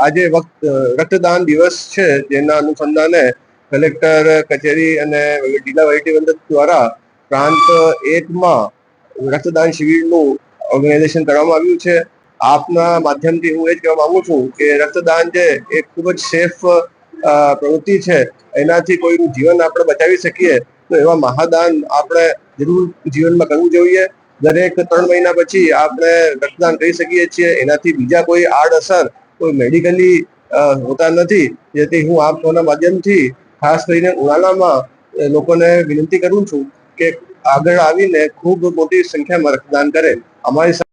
આજે રક્તદાન દિવસ છે, જેના અનુસંધાને કલેક્ટર કચેરી અને જિલ્લા વહીવટીતંત્ર દ્વારા પ્રાંત 1માં રક્તદાન શિબિરનું ઓર્ગેનાઇઝેશન કરવામાં આવ્યું છે. આપના માધ્યમથી હું એ જ કહેવા માંગુ છું કે રક્તદાન છે એ ખૂબ જ સેફ પ્રવૃત્તિ છે. એનાથી કોઈનું જીવન આપણે બચાવી શકીએ તો એવા મહાદાન આપણે જરૂર જીવનમાં કરવું જોઈએ. દરેક 3 મહિના પછી આપણે રક્તદાન કરી શકીએ છીએ. એનાથી બીજા કોઈ આડઅસર કોઈ મેડિકલી હોતા નથી. જેથી હું આપ સૌના માધ્યમથી ખાસ કરીને ઉનાળામાં લોકોને વિનંતી કરું છું કે આગળ આવીને ખૂબ મોટી સંખ્યામાં રક્તદાન કરે. અમારી